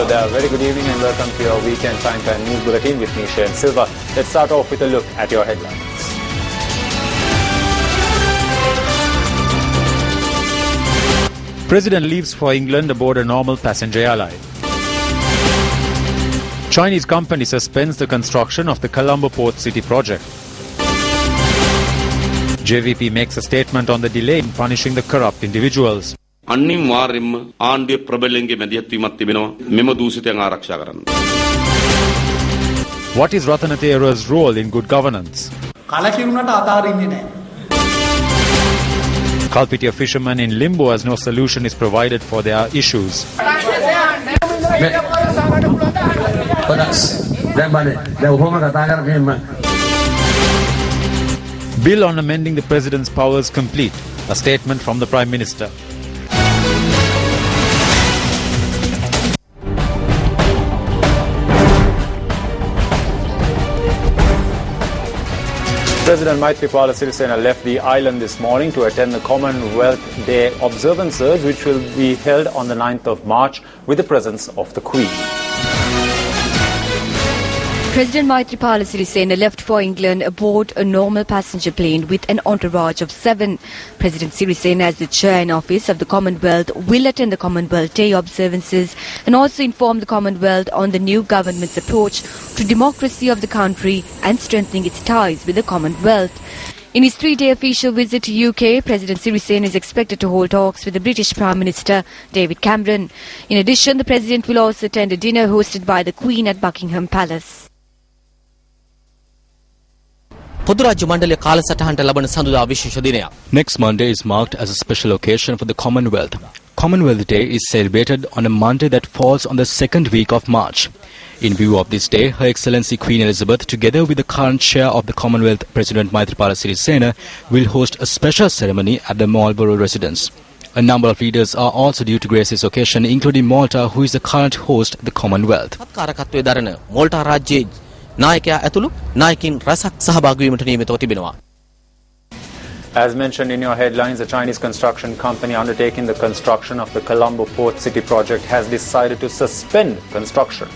Hello there, very good evening and welcome to your weekend primetime news bulletin with me, Sharon Silva. Let's start off with a look at your headlines. President leaves for England aboard a normal passenger airline. Chinese company suspends the construction of the Colombo Port City project. JVP makes a statement on the delay in punishing the corrupt individuals. What is Ratanathera's role in good governance? Kalpitia fishermen in limbo as no solution is provided for their issues. Bill on amending the President's powers complete. A statement from the Prime Minister. President Maithripala Sirisena left the island this morning to attend the Commonwealth Day observances, which will be held on the 9th of March with the presence of the Queen. President Maithripala Sirisena left for England aboard a normal passenger plane with an entourage of 7. President Sirisena, as the chair in office of the Commonwealth, will attend the Commonwealth Day observances and also inform the Commonwealth on the new government's approach to democracy of the country and strengthening its ties with the Commonwealth. In his 3-day official visit to UK, President Sirisena is expected to hold talks with the British Prime Minister David Cameron. In addition, the President will also attend a dinner hosted by the Queen at Buckingham Palace. Next Monday is marked as a special occasion for the Commonwealth. Commonwealth Day is celebrated on a Monday that falls on the second week of March. In view of this day, Her Excellency Queen Elizabeth, together with the current chair of the Commonwealth, President Maithripala Sirisena, will host a special ceremony at the Marlborough residence. A number of leaders are also due to grace this occasion, including Malta, who is the current host of the Commonwealth. As mentioned in your headlines, the Chinese construction company undertaking the construction of the Colombo Port City project has decided to suspend construction.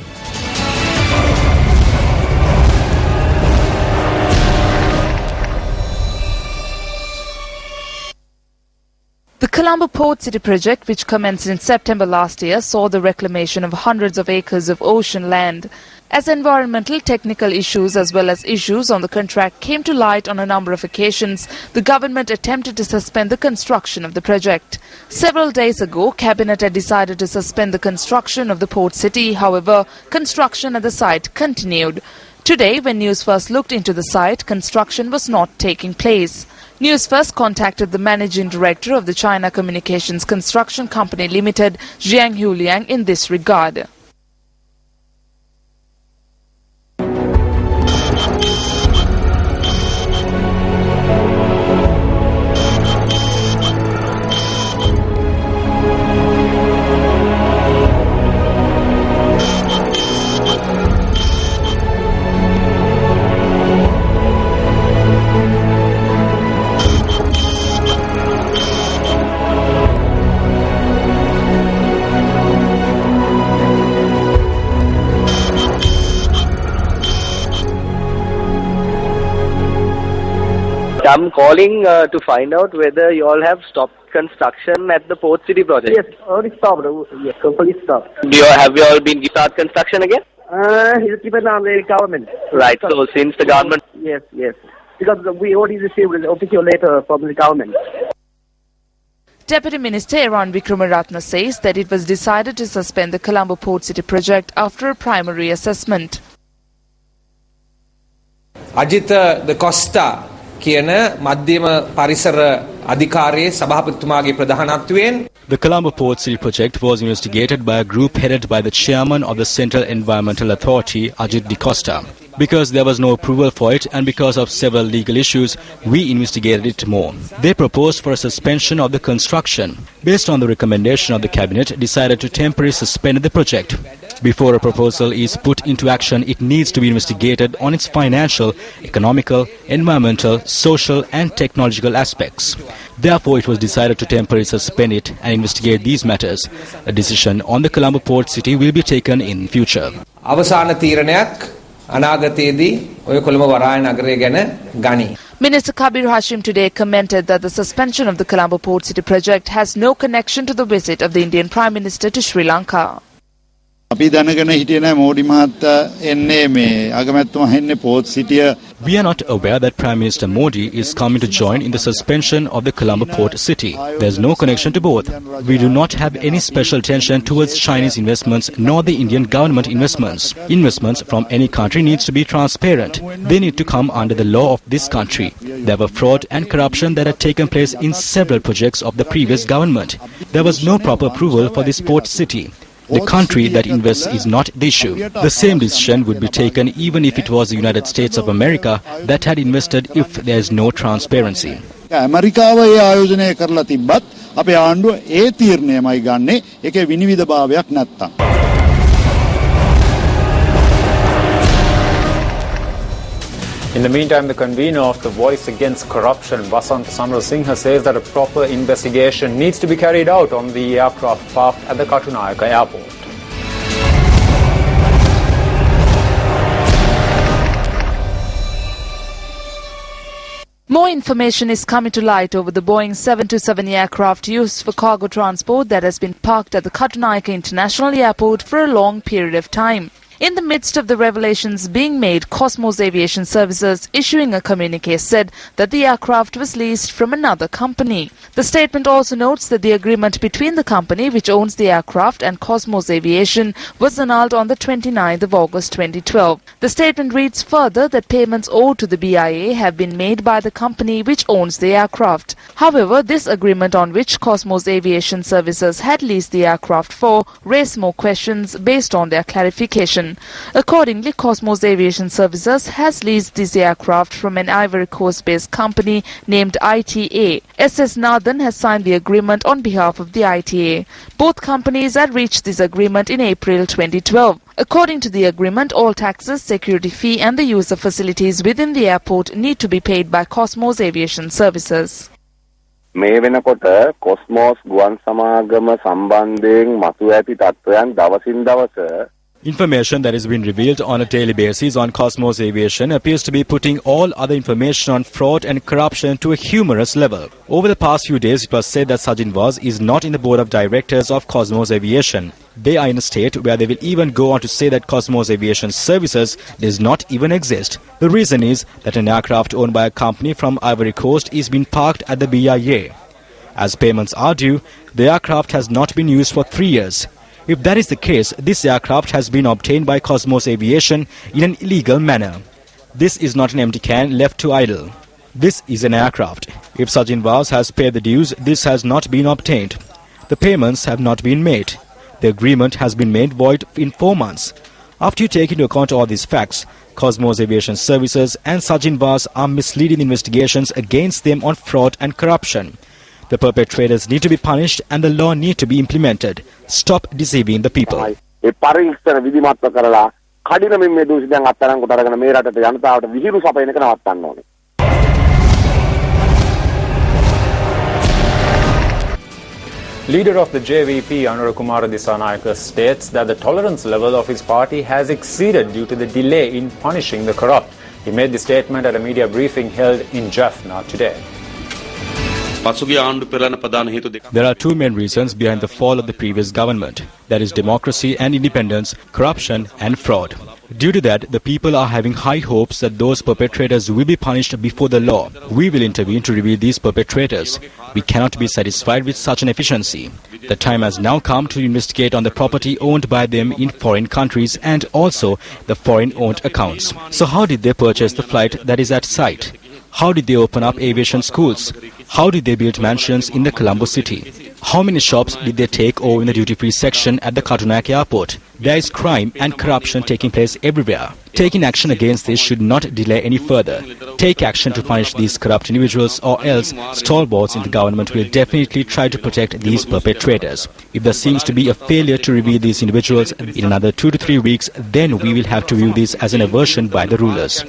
The Colombo Port City project, which commenced in September last year, saw the reclamation of hundreds of acres of ocean land. As environmental, technical issues as well as issues on the contract came to light on a number of occasions, the government attempted to suspend the construction of the project. Several days ago, Cabinet had decided to suspend the construction of the port city. However, construction at the site continued. Today, when Newsfirst looked into the site, construction was not taking place. Newsfirst contacted the managing director of the China Communications Construction Company Limited, Jiang Huliang, in this regard. I'm calling to find out whether you all have stopped construction at the Port City project. Yes, already stopped. Yes, completely stopped. Have you all been start construction again? It's dependent on the government. Right. So since the government. Yes. Because we already received an official letter from the government. Deputy Minister Eran Wickramaratne says that it was decided to suspend the Colombo Port City project after a primary assessment. Ajita the Costa කියන මධ්‍යම පරිසර අධිකාරියේ සභාපතිතුමාගේ ප්‍රධානත්වයෙන් The Colombo Port City project was investigated by a group headed by the chairman of the Central Environmental Authority, Ajit Di Costa. Because there was no approval for it and because of several legal issues, we investigated it more. They proposed for a suspension of the construction. Based on the recommendation of the cabinet, decided to temporarily suspend the project. Before a proposal is put into action, it needs to be investigated on its financial, economical, environmental, social and technological aspects. Therefore, it was decided to temporarily suspend it and investigate these matters. A decision on the Colombo port city will be taken in future. අවසාන තීරණයක් අනාගතයේදී ඔය කොළඹ වරාය නගරය ගැන ගනී. Minister Kabir Hashim today commented that the suspension of the Colombo Port City project has no connection to the visit of the Indian Prime Minister to Sri Lanka. අපි දැනගෙන හිටියේ නැහැ මෝඩි මහත්තයා එන්නේ මේ අගමැතිතුමා එන්නේ පෝට් සිටිය. We are not aware that Prime Minister Modi is coming to join in the suspension of the Colombo port city. There is no connection to both. We do not have any special attention towards Chinese investments nor the Indian government investments. Investments from any country needs to be transparent. They need to come under the law of this country. There were fraud and corruption that had taken place in several projects of the previous government. There was no proper approval for this port city. The country that invests is not the issue. The same decision would be taken even if it was the United States of America that had invested if there is no transparency. ඇමරිකාව ඒ ආයෝජනය කරලා තිබ්බත් අපේ ආණ්ඩුව ඒ තීරණයමයි ගන්නෙ ඒකේ විනිවිදභාවයක් නැත්තම්. In the meantime, the convener of the Voice Against Corruption, Vasant Samrasinghe, says that a proper investigation needs to be carried out on the aircraft parked at the Katunayaka airport. More information is coming to light over the Boeing 727 aircraft used for cargo transport that has been parked at the Katunayaka International Airport for a long period of time. In the midst of the revelations being made, Cosmos Aviation Services issuing a communique said that the aircraft was leased from another company. The statement also notes that the agreement between the company which owns the aircraft and Cosmos Aviation was annulled on the 29th of August 2012. The statement reads further that payments owed to the BIA have been made by the company which owns the aircraft. However, this agreement on which Cosmos Aviation Services had leased the aircraft for raised more questions based on their clarification. Accordingly, Cosmos Aviation Services has leased this aircraft from an Ivory Coast-based company named ITA. SS Nathan has signed the agreement on behalf of the ITA. Both companies had reached this agreement in April 2012. According to the agreement, all taxes, security fee and the use of facilities within the airport need to be paid by Cosmos Aviation Services. මේ වෙනකොට කොස්මෝස් ගුවන් සමාගම සම්බන්ධයෙන් මතුව ඇති තත්ත්වයන් දවසින් දවස Information that has been revealed on a daily basis on Cosmos Aviation appears to be putting all other information on fraud and corruption to a humorous level. Over the past few days, it was said that Sajin Vaz is not in the board of directors of Cosmos Aviation. They are in a state where they will even go on to say that Cosmos Aviation Services does not even exist. The reason is that an aircraft owned by a company from Ivory Coast is being parked at the BIA. As payments are due, the aircraft has not been used for 3 years. If that is the case, this aircraft has been obtained by Cosmos Aviation in an illegal manner. This is not an empty can left to idle. This is an aircraft. If Sajin Vaz has paid the dues, this has not been obtained. The payments have not been made. The agreement has been made void in 4 months. After you take into account all these facts, Cosmos Aviation Services and Sajin Vaz are misleading investigations against them on fraud and corruption. The perpetrators need to be punished and the law need to be implemented. Stop deceiving the people. ඒ පරීක්ෂණ විධිමත්ව කරලා කඩිනමින් මේ දූෂිතයන් අත්අඩංගුවට අරගෙන මේ රටට ජනතාවට විහිළු සපයන එක නවත්තන්න ඕනේ. Leader of the JVP, Anura Kumara Disanayake, states that the tolerance level of his party has exceeded due to the delay in punishing the corrupt. He made the statement at a media briefing held in Jaffna today. There are two main reasons behind the fall of the previous government. That is democracy and independence, corruption and fraud. Due to that, the people are having high hopes that those perpetrators will be punished before the law. We will intervene to reveal these perpetrators. We cannot be satisfied with such an efficiency. The time has now come to investigate on the property owned by them in foreign countries and also the foreign-owned accounts. So how did they purchase the flight that is at site? How did they open up aviation schools? How did they build mansions in the Colombo city? How many shops did they take over in the duty-free section at the Katunak airport? There is crime and corruption taking place everywhere. Taking action against this should not delay any further. Take action to punish these corrupt individuals, or else stalwarts in the government will definitely try to protect these perpetrators. If there seems to be a failure to review these individuals in another 2 to 3 weeks, then we will have to view this as an aversion by the rulers.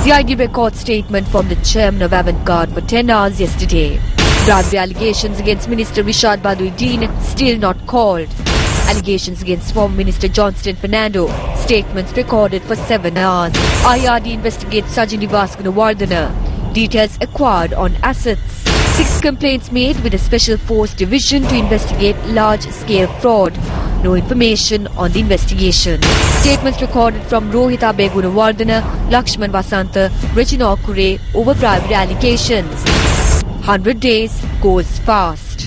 CID records statement from the chairman of Avantgarde for 10 hours yesterday. Bribery allegations against Minister Rishad Baduddin still not called. Allegations against former Minister Johnston Fernando. Statements recorded for 7 hours. IRD investigates Sajini Vaskunawardhana. Details acquired on assets. 6 complaints made with a special force division to investigate large-scale fraud. No information on the investigation. Statements recorded from Rohita Begunawardhana, Lakshman Vasanta, Reginald Kure over bribery allegations. 100 days goes fast.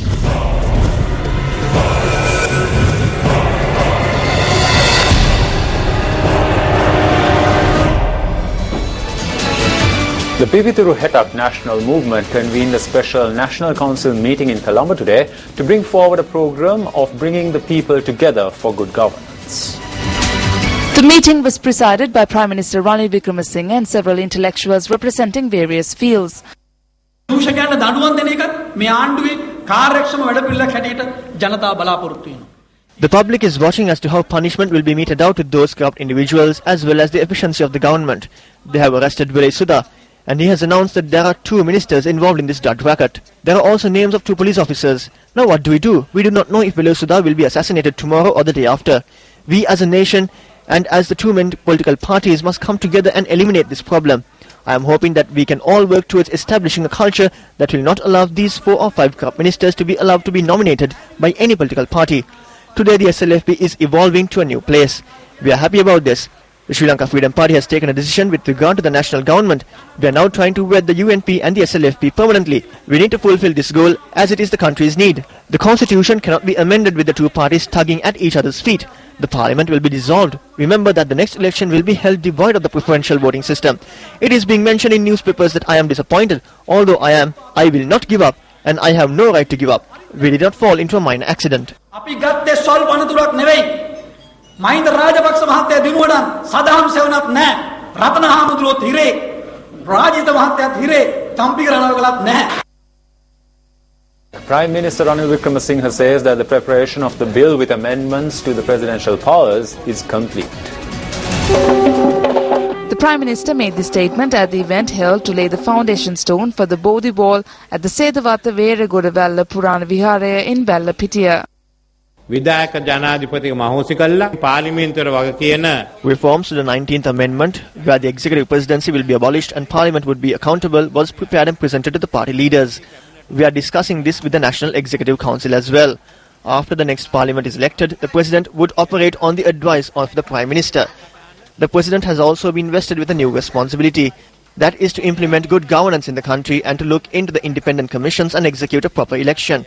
The Pivituru Hetak National Movement convened a special National Council meeting in Colombo today to bring forward a program of bringing the people together for good governance. The meeting was presided by Prime Minister Ranil Wickremesinghe and several intellectuals representing various fields. The public is watching as to how punishment will be meted out to those corrupt individuals as well as the efficiency of the government. They have arrested Vilay Sudha, and he has announced that there are 2 ministers involved in this drug racket. There are also names of 2 police officers. Now what do? We do not know if Vilay Sudha will be assassinated tomorrow or the day after. We as a nation and as the 2 main political parties must come together and eliminate this problem. I am hoping that we can all work towards establishing a culture that will not allow these 4 or 5 corrupt ministers to be allowed to be nominated by any political party. Today the SLFP is evolving to a new place. We are happy about this. The Sri Lanka Freedom Party has taken a decision with regard to the national government. We are now trying to wed the UNP and the SLFP permanently. We need to fulfill this goal as it is the country's need. The constitution cannot be amended with the 2 parties tugging at each other's feet. The parliament will be dissolved. Remember that the next election will be held devoid of the preferential voting system. It is being mentioned in newspapers that I am disappointed. Although I will not give up, and I have no right to give up. We did not fall into a minor accident. Mahinda Rajapaksa මහත්තයා දිනුවනම් සදාම් සෙවණත් නැහැ රතන හාමුදුරුවෝත් හිරේ රාජිත මහත්තයාත් හිරේ තම්පික රණවලත් නැහැ. Prime Minister Ranil Wickremesinghe says that the preparation of the bill with amendments to the presidential powers is complete. The Prime Minister made this statement at the event held to lay the foundation stone for the Bodhi wall at the Sedawatha Veeragodawalla Purana Viharaya in Bellapitiya. විධායක ජනාධිපති මහෝසි කළා පාර්ලිමේන්තුවර වග කියන Reforms to the 19th Amendment, where the executive presidency will be abolished and parliament would be accountable, was prepared and presented to the party leaders. We are discussing this with the National Executive Council as well. After the next parliament is elected, the president would operate on the advice of the Prime Minister. The president has also been vested with a new responsibility. That is to implement good governance in the country and to look into the independent commissions and execute a proper election.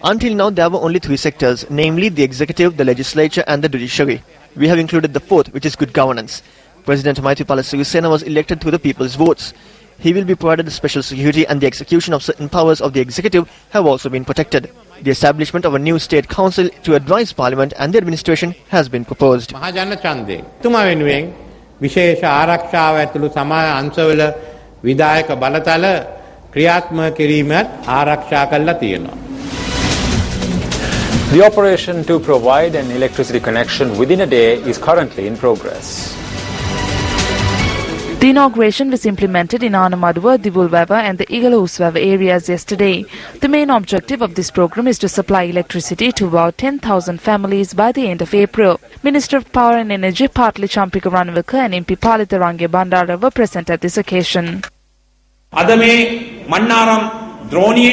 Until now, there were only 3 sectors, namely the executive, the legislature and the judiciary. We have included the 4th, which is good governance. President Maithripala Sirisena was elected through the people's votes. He will be provided the special security and the execution of certain powers of the executive have also been protected. The establishment of a new state council to advise parliament and the administration has been proposed. මහජන ඡන්දේ තුමා වෙනුවෙන් විශේෂ ආරක්ෂාව ඇතුළු සමාජ අංශවල විධායක බලතල ක්‍රියාත්මක කිරීමත් ආරක්ෂා කරලා තියෙනවා. The operation to provide an electricity connection within a day is currently in progress. The inauguration was implemented in Anamaduwa, Dibulweva and the Igalusweva areas yesterday. The main objective of this program is to supply electricity to about 10,000 families by the end of April. Minister of Power and Energy Partly Champika Ranawilka and MP Palitharange Bandara were present at this occasion. අද මේ Mannar ද්‍රෝණියේ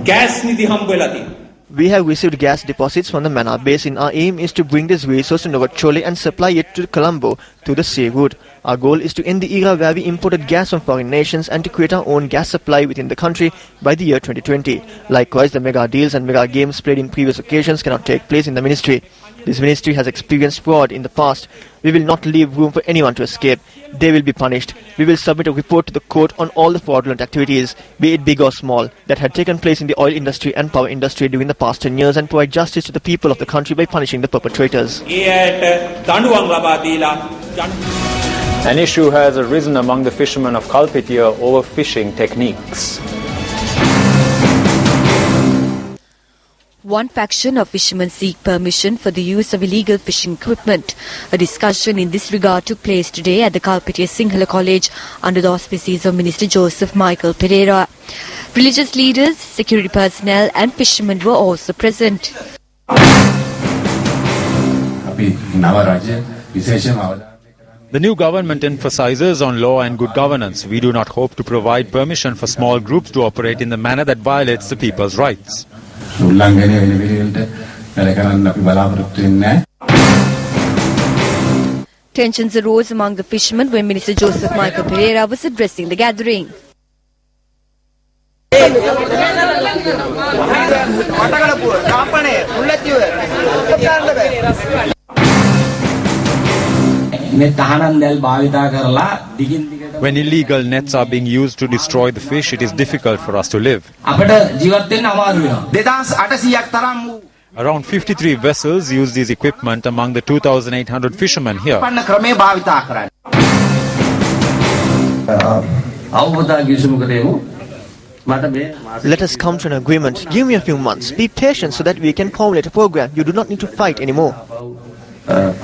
gas නිදි හම්බ වෙලා තියෙනවා. We have received gas deposits from the Mannar Basin. Our aim is to bring this resource to Novachole and supply it to Colombo through the sea route. Our goal is to end the era where we imported gas from foreign nations and to create our own gas supply within the country by the year 2020. Likewise, the mega deals and mega games played in previous occasions cannot take place in the ministry. This ministry has experienced fraud in the past. We will not leave room for anyone to escape. They will be punished. We will submit a report to the court on all the fraudulent activities, be it big or small, that had taken place in the oil industry and power industry during the past 10 years and provide justice to the people of the country by punishing the perpetrators. An issue has arisen among the fishermen of Kalpitiya over fishing techniques. One faction of fishermen seek permission for the use of illegal fishing equipment. A discussion in this regard took place today at the Kalpitiya Sinhala College under the auspices of Minister Joseph Michael Pereira. Religious leaders, security personnel and fishermen were also present. The new government emphasizes on law and good governance. We do not hope to provide permission for small groups to operate in the manner that violates the people's rights. Tensions arose among the fishermen when Minister Joseph Michael Pereira was addressing the gathering. When illegal nets are being used to destroy the fish, it is difficult for us to live. Around 53 vessels use this equipment among the 2,800 fishermen here. Let us come to an agreement. Give me a few months. Be patient so that we can formulate a program. You do not need to fight anymore. The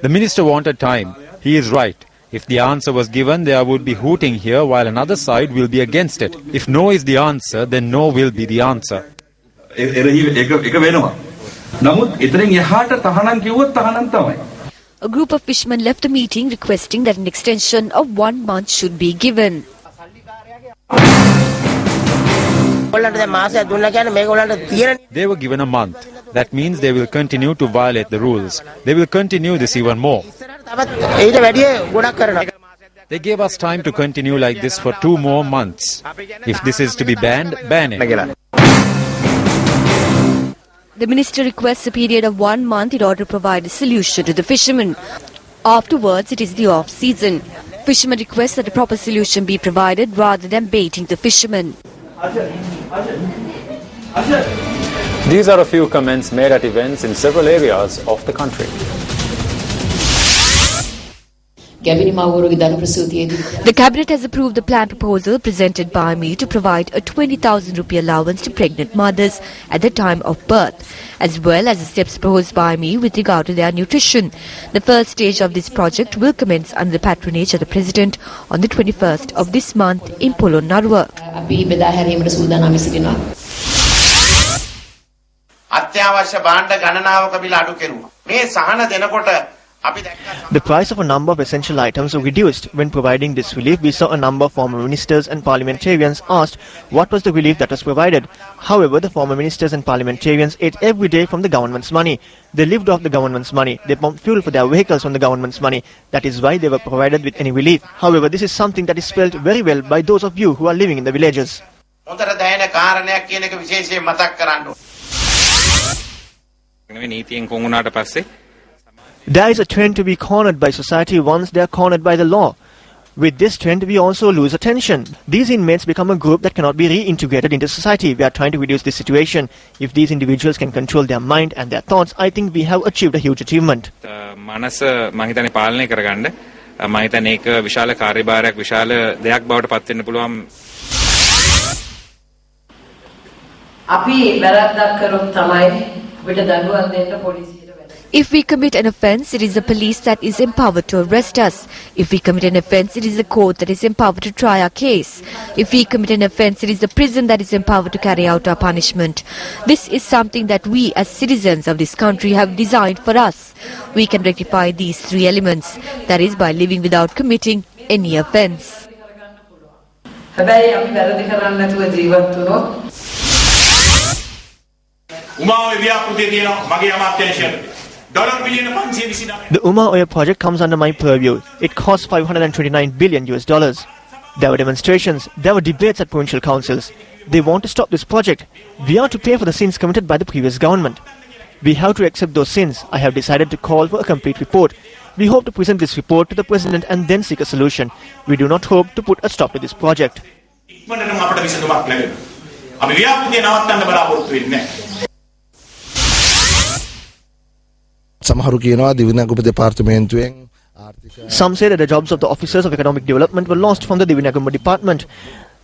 minister wanted time. He is right. If the answer was given, there would be hooting here while another side will be against it. If no is the answer, then no will be the answer. A group of fishermen left the meeting requesting that an extension of 1 month should be given. They were given a month. That means they will continue to violate the rules. They will continue this even more. They gave us time to continue like this for 2 more months. If this is to be banned, ban it. The minister requests a period of 1 month in order to provide a solution to the fishermen. Afterwards, it is the off-season. Fishermen request that a proper solution be provided rather than baiting the fishermen. These are a few comments made at events in several areas of the country. The cabinet has approved the plan proposal presented by me to provide a 20,000 rupee allowance to pregnant mothers at the time of birth, as well as the steps proposed by me with regard to their nutrition. The first stage of this project will commence under the patronage of the President on the 21st of this month in Polonnaruwa. The price of a number of essential items were reduced. When providing this relief, we saw a number of former ministers and parliamentarians asked what was the relief that was provided. However, the former ministers and parliamentarians ate every day from the government's money. They lived off the government's money. They pumped fuel for their vehicles from the government's money. That is why they were provided with any relief. However, this is something that is felt very well by those of you who are living in the villages. There is a trend to be cornered by society once they are cornered by the law. With this trend, we also lose attention. These inmates become a group that cannot be reintegrated into society. We are trying to reduce this situation. If these individuals can control their mind and their thoughts, I think we have achieved a huge achievement. If we commit an offence, it is the police that is empowered to arrest us. If we commit an offence, it is the court that is empowered to try our case. If we commit an offence, it is the prison that is empowered to carry out our punishment. This is something that we as citizens of this country have designed for us. We can rectify these 3 elements, that is by living without committing any offence. The Uma Oya project comes under my purview. It costs $529 billion. There were demonstrations, there were debates at provincial councils. They want to stop this project. We are to pay for the sins committed by the previous government. We have to accept those sins. I have decided to call for a complete report. We hope to present this report to the President and then seek a solution. We do not hope to put a stop to this project. Some say that the jobs of the officers of economic development were lost from the Divinagama department.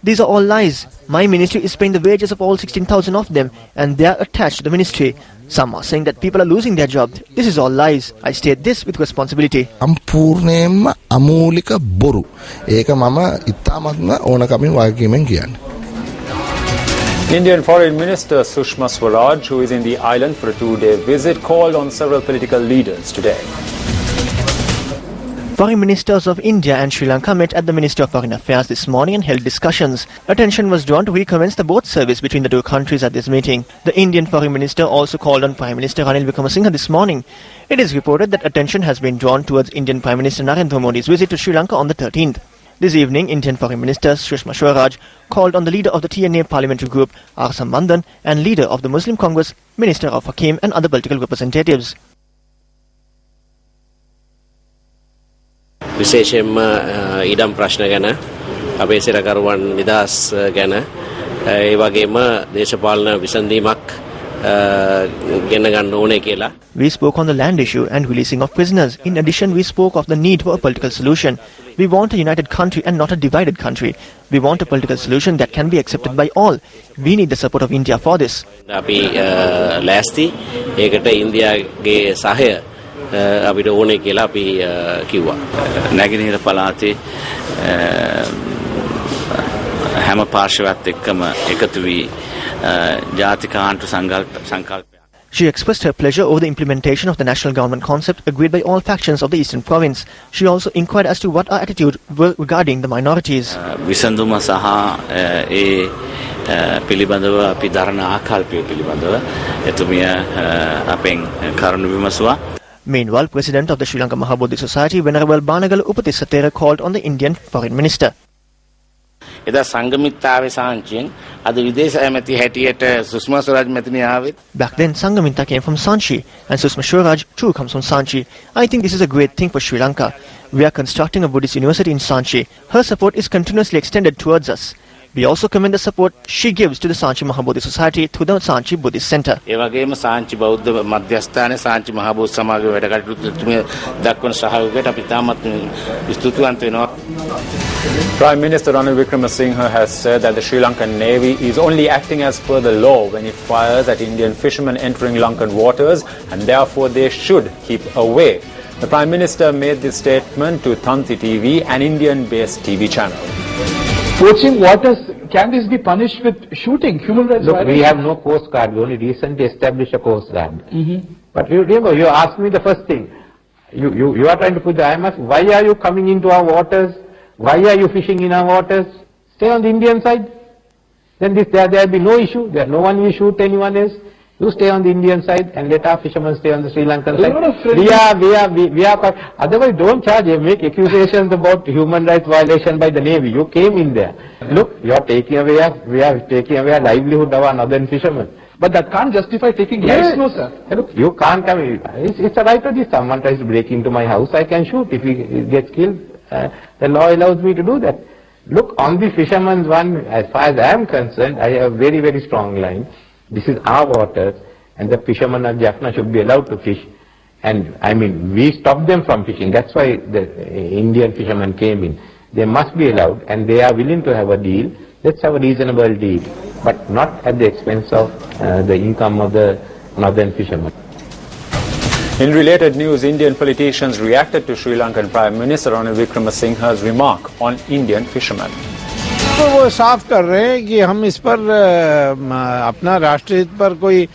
These are all lies. My ministry is paying the wages of all 16,000 of them and they are attached to the ministry. Some are saying that people are losing their job. This is all lies. I state this with responsibility. Indian Foreign Minister Sushma Swaraj, who is in the island for a 2-day visit, called on several political leaders today. Foreign ministers of India and Sri Lanka met at the Ministry of Foreign Affairs this morning and held discussions. Attention was drawn to recommence the boat service between the two countries at this meeting. The Indian Foreign Minister also called on Prime Minister Ranil Wickremesinghe this morning. It is reported that attention has been drawn towards Indian Prime Minister Narendra Modi's visit to Sri Lanka on the 13th. This evening, Indian Foreign Minister Sushma Swaraj called on the leader of the TNA parliamentary group, R. Sambandhan, and leader of the Muslim Congress, Minister of Hakim, and other political representatives. විශේෂයෙන්ම ඊඩම් ප්‍රශ්න ගැන අපේ සිරකරුවන් නිදහස් ගැන ඒ වගේම දේශපාලන විසඳීමක් ගෙන ගන්න ඕනේ කියලා. We spoke on the land issue and releasing of prisoners. In addition, we spoke of the need for a political solution. We want a united country and not a divided country. We want a political solution that can be accepted by all. We need the support of India for this. අපි ලෑස්ති ඒකට ඉන්දියාගේ සහාය අපිට ඕනේ කියලා අපි කිව්වා. නැගෙනහිර පළාතේ හැම පාර්ශවයත් එක්කම එකතු වී ජාතික ආණ්ඩු සංකල්ප. She expressed her pleasure over the implementation of the national government concept agreed by all factions of the eastern province. She also inquired as to what our attitude were regarding the minorities. විසඳුම සහ ඒ පිළිබඳව අපි දරන ආකල්පය පිළිබඳව එතුමිය අපෙන් කරුණු විමසුවා. Meanwhile, President of the Sri Lanka Mahabodhi Society, Venerable Banagala Upatissatthera, called on the Indian Foreign Minister. එදා සංගමිත්තාවේ සාංචියෙන් අද විදේශ ඇමති හැටියට සුෂ්මා ස්වරාජ් මැතිණිය ආවෙත්. Back then, Sangaminta came from Sanchi, and Sushma Swaraj too comes from Sanchi. I think this is a great thing for Sri Lanka. We are constructing a Buddhist university in Sanchi. Her support is continuously extended towards us. We also commend the support she gives to the Sanchi Mahabodhi Society through the Sanchi Buddhist Center. ඒ වගේම සාංචි බෞද්ධ මධ්‍යස්ථානයේ සාංචි මහබෝධි සමාගමේ වැඩ කටයුතු තුමේ දක්වන සහයෝගයට අපි තාමත් ස්තුතිවන්ත වෙනවා. Prime Minister Ranil Wickremesinghe has said that the Sri Lankan Navy is only acting as per the law when it fires at Indian fishermen entering Lankan waters, and therefore they should keep away. The Prime Minister made this statement to Tanti TV, an Indian-based TV channel. Poaching waters, can this be punished with shooting? Human rights Look, violation? we have no coast guard. We only recently established a coast guard. But you remember, you asked me the first thing. You are trying to put the IMF. Why are you coming into our waters? Why are you fishing in our waters? Stay on the Indian side. Then there will be no issue. No one will shoot anyone else. You stay on the Indian side and let our fishermen stay on the Sri Lankan side. We are otherwise don't charge, make accusations about human rights violation by the Navy. You came in there. Look, we are taking away our livelihood of our northern fishermen. But that can't justify taking lives, no sir. Look, you can't come. It's a right of this. Someone tries to break into my house, I can shoot. If he gets killed, the law allows me to do that. Look, on the fishermen's one, as far as I am concerned, I have a very, very strong line. This is our waters, and the fishermen of Jaffna should be allowed to fish. And I mean, we stopped them from fishing. That's why the Indian fishermen came in. They must be allowed, and they are willing to have a deal. Let's have a reasonable deal, but not at the expense of the income of the northern fishermen. In related news, Indian politicians reacted to Sri Lankan Prime Minister Ranil Wickremesinghe's remark on Indian fishermen. तो वो साफ कर रहे हैं कि हम इस पर अपना राष्ट्रीय हित पर कोई.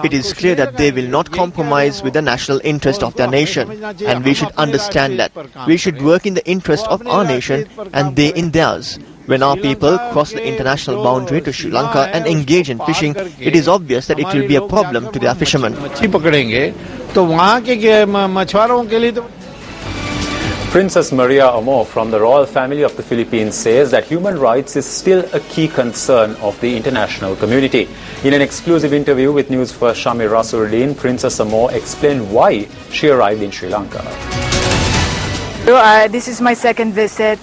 It is clear that they will not compromise with the national interest of their nation, and we should understand that. We should work in the interest of our nation and they in theirs. When our people cross the international boundary to Sri Lanka and engage in fishing, it is obvious that it will be a problem to their fishermen. Princess Maria Amor from the royal family of the Philippines says that human rights is still a key concern of the international community. In an exclusive interview with Newsfirst Shamir Rasuddin, Princess Amor explained why she arrived in Sri Lanka. This is my second visit.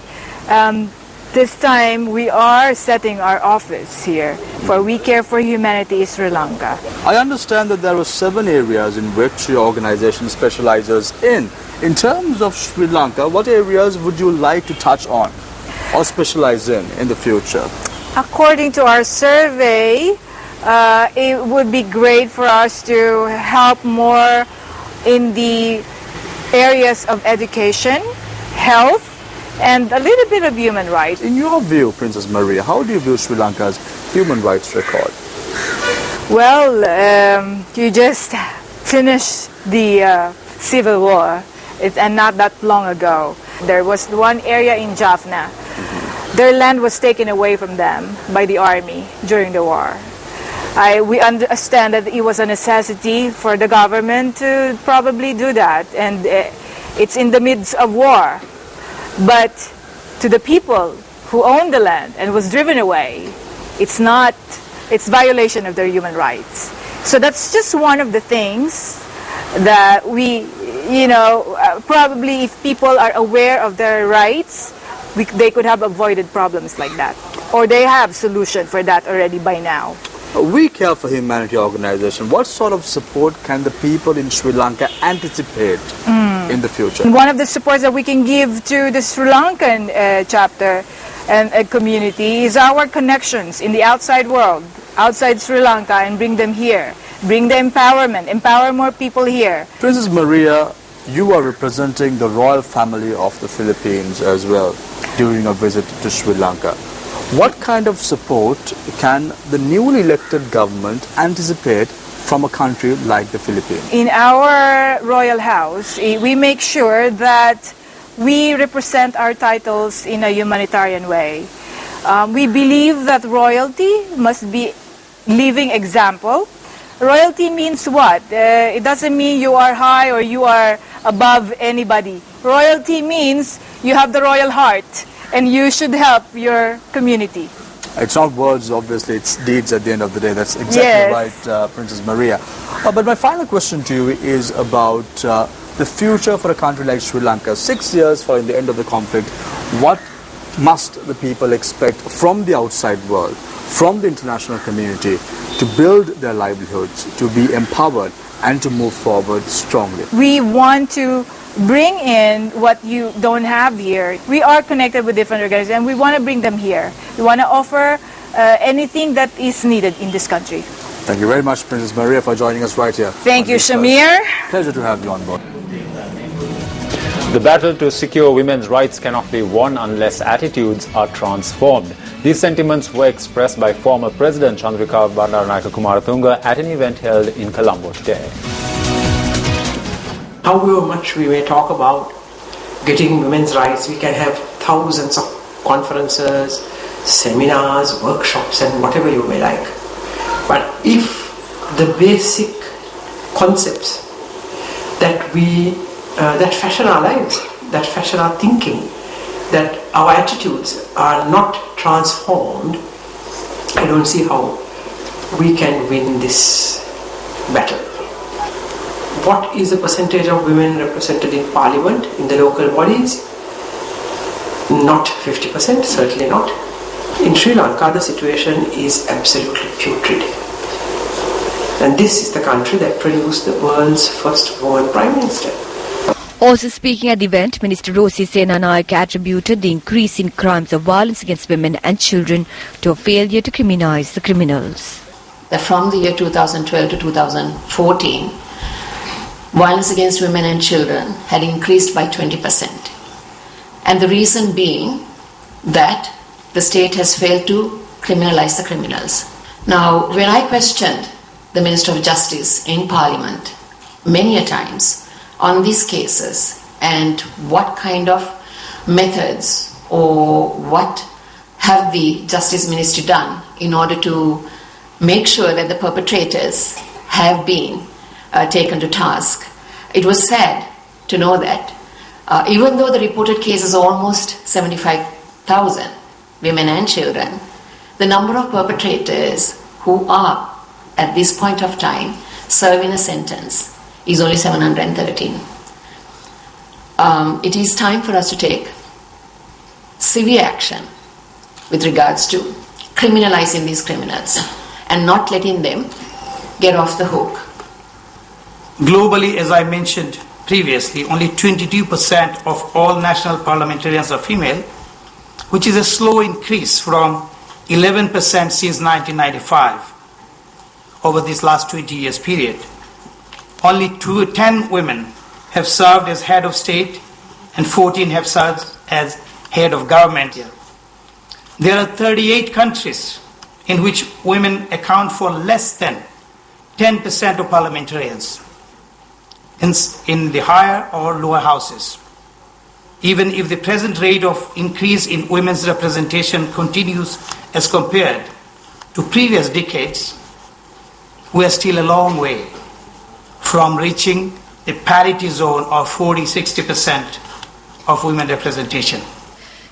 This time we are setting our office here for We Care for Humanity Sri Lanka. I understand that there are 7 areas in which your organization specializes in. In terms of Sri Lanka, what areas would you like to touch on or specialize in the future? According to our survey, it would be great for us to help more in the areas of education, health, and a little bit of human rights. In your view, Princess Maria, how do you view Sri Lanka's human rights record? Well, you just finished the civil war, and not that long ago. There was one area in Jaffna. Their land was taken away from them by the army during the war. We understand that it was a necessity for the government to probably do that, and it's in the midst of war. But to the people who own the land and was driven away, it's violation of their human rights. So that's just one of the things that we, probably if people are aware of their rights, they could have avoided problems like that. Or they have solution for that already by now. We Care for Humanity organization, what sort of support can the people in Sri Lanka anticipate in the future? One of the supports that we can give to the Sri Lankan chapter and community is our connections in the outside world, outside Sri Lanka, and bring them here. Bring the empowerment, empower more people here. Princess Maria, you are representing the royal family of the Philippines as well during a visit to Sri Lanka. What kind of support can the newly elected government anticipate from a country like the Philippines? In our royal house, we make sure that we represent our titles in a humanitarian way. We believe that royalty must be living example. Royalty means what? It doesn't mean you are high or you are above anybody. Royalty means you have the royal heart and you should help your community. It's not words, obviously, it's deeds at the end of the day. That's exactly right, Princess Maria. But my final question to you is about the future for a country like Sri Lanka. 6 years following the end of the conflict, what must the people expect from the outside world, from the international community, to build their livelihoods, to be empowered, and to move forward strongly? We want to bring in what you don't have here. We are connected with different organizations and we want to bring them here. We want to offer anything that is needed in this country. Thank you very much, Princess Maria, for joining us right here. Thank you, Shamir. Pleasure to have you on board. The battle to secure women's rights cannot be won unless attitudes are transformed. These sentiments were expressed by former President Chandrika Bandaranaike Kumaratunga at an event held in Colombo today. However much we may talk about getting women's rights, we can have thousands of conferences, seminars, workshops, and whatever you may like. But if the basic concepts that that fashion our lives, that fashion our thinking, that our attitudes are not transformed, I don't see how we can win this battle. What is the percentage of women represented in parliament, in the local bodies? Not 50%, certainly not. In Sri Lanka, the situation is absolutely putrid. And this is the country that produced the world's first woman prime minister. Also speaking at the event, Minister Rosi Senanayake attributed the increase in crimes of violence against women and children to a failure to criminalize the criminals. From the year 2012 to 2014, violence against women and children had increased by 20%. And the reason being that the state has failed to criminalize the criminals. Now, when I questioned the Minister of Justice in Parliament many a times on these cases and what kind of methods or what have the Justice Ministry done in order to make sure that the perpetrators have been taken to task, it was sad to know that Even though the reported cases are almost 75,000 women and children, the number of perpetrators who are at this point of time serving a sentence is only 713. It is time for us to take severe action with regards to criminalizing these criminals and not letting them get off the hook. Globally, as I mentioned previously, only 22% of all national parliamentarians are female, which is a slow increase from 11% since 1995 over this last 20 years period. Only 10 women have served as head of state and 14 have served as head of government. There are 38 countries in which women account for less than 10% of parliamentarians in the higher or lower houses. Even if the present rate of increase in women's representation continues as compared to previous decades, we are still a long way from reaching the parity zone of 40-60% of women representation.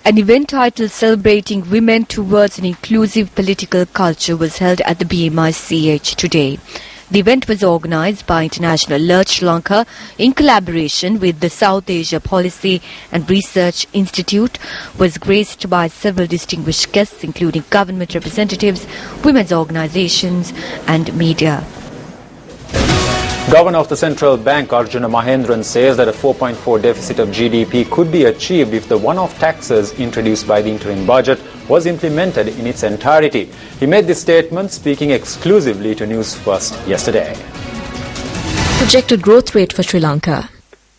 An event titled Celebrating Women Towards an Inclusive Political Culture was held at the BMICH today. The event was organized by International Alert Sri Lanka in collaboration with the South Asia Policy and Research Institute, was graced by several distinguished guests including government representatives, women's organizations and media. Governor of the Central Bank Arjuna Mahendran says that a 4.4 deficit of GDP could be achieved if the one-off taxes introduced by the interim budget was implemented in its entirety. He made this statement speaking exclusively to Newsfirst yesterday. Projected growth rate for Sri Lanka.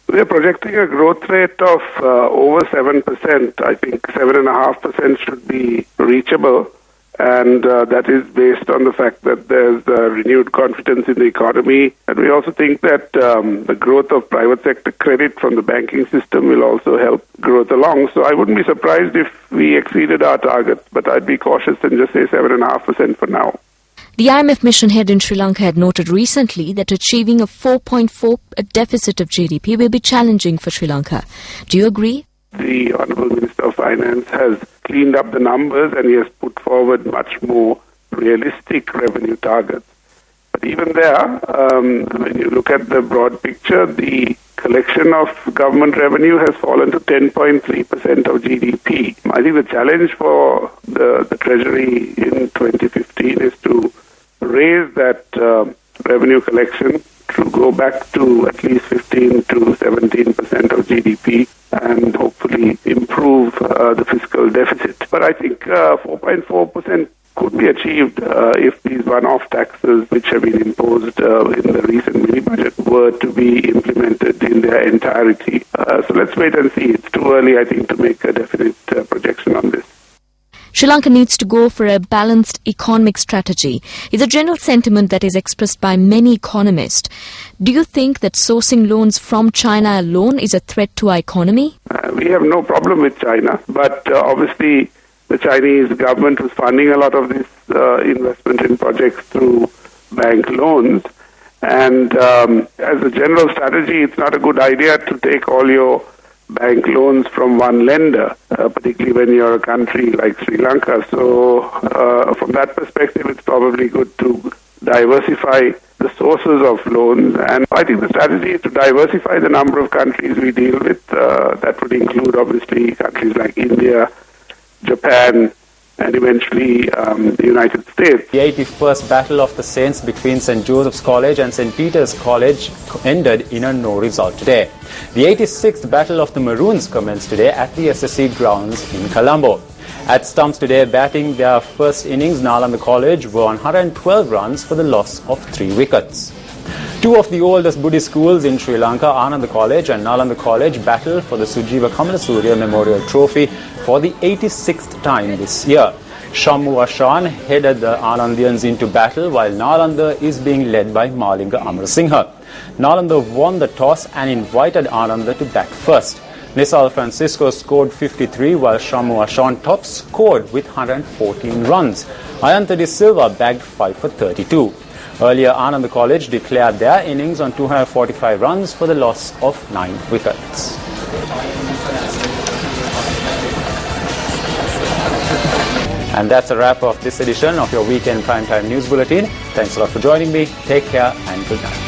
We are projecting a growth rate of over 7%. I think 7.5% should be reachable. And that is based on the fact that there's renewed confidence in the economy. And we also think that the growth of private sector credit from the banking system will also help growth along. So I wouldn't be surprised if we exceeded our target, but I'd be cautious and just say 7.5% for now. The IMF mission head in Sri Lanka had noted recently that achieving a 4.4 deficit of GDP will be challenging for Sri Lanka. Do you agree? The Honourable Minister of Finance has cleaned up the numbers and he has put forward much more realistic revenue targets. But even there, when you look at the broad picture, the collection of government revenue has fallen to 10.3% of GDP. I think the challenge for the Treasury in 2015 is to raise that revenue collection to go back to at least 15 to 17% of GDP and hopefully improve the fiscal deficit. But I think 4.4% could be achieved if these one-off taxes which have been imposed in the recent mini-budget were to be implemented in their entirety. So let's wait and see. It's too early, I think, to make a definite projection on this. Sri Lanka needs to go for a balanced economic strategy. It's a general sentiment that is expressed by many economists. Do you think that sourcing loans from China alone is a threat to our economy? We have no problem with China, but obviously the Chinese government was funding a lot of this investment in projects through bank loans. And as a general strategy, it's not a good idea to take all your bank loans from one lender, particularly when you're a country like Sri Lanka. So from that perspective, it's probably good to diversify the sources of loans. And I think the strategy is to diversify the number of countries we deal with. That would include, obviously, countries like India, Japan, and eventually the United States. The 81st Battle of the Saints between St. Joseph's College and St. Peter's College ended in a no result today. The 86th Battle of the Maroons commenced today at the SSC grounds in Colombo. At stumps today, batting their first innings, Nalanda College were on 112 runs for the loss of 3 wickets. Two of the oldest Buddhist schools in Sri Lanka, Ananda College and Nalanda College, battled for the Sujiva Kamalasurya Memorial Trophy for the 86th time this year. Shammu Ashan headed the Anandians into battle, while Nalanda is being led by Malinga Amarasinghe. Nalanda won the toss and invited Ananda to bat first. Nisal Francisco scored 53, while Shammu Ashan top scored with 114 runs. Ayanta de Silva bagged 5 for 32. Earlier, Ananda College declared their innings on 245 runs for the loss of 9 wickets. And that's a wrap of this edition of your Weekend Primetime News Bulletin. Thanks a lot for joining me. Take care and good night.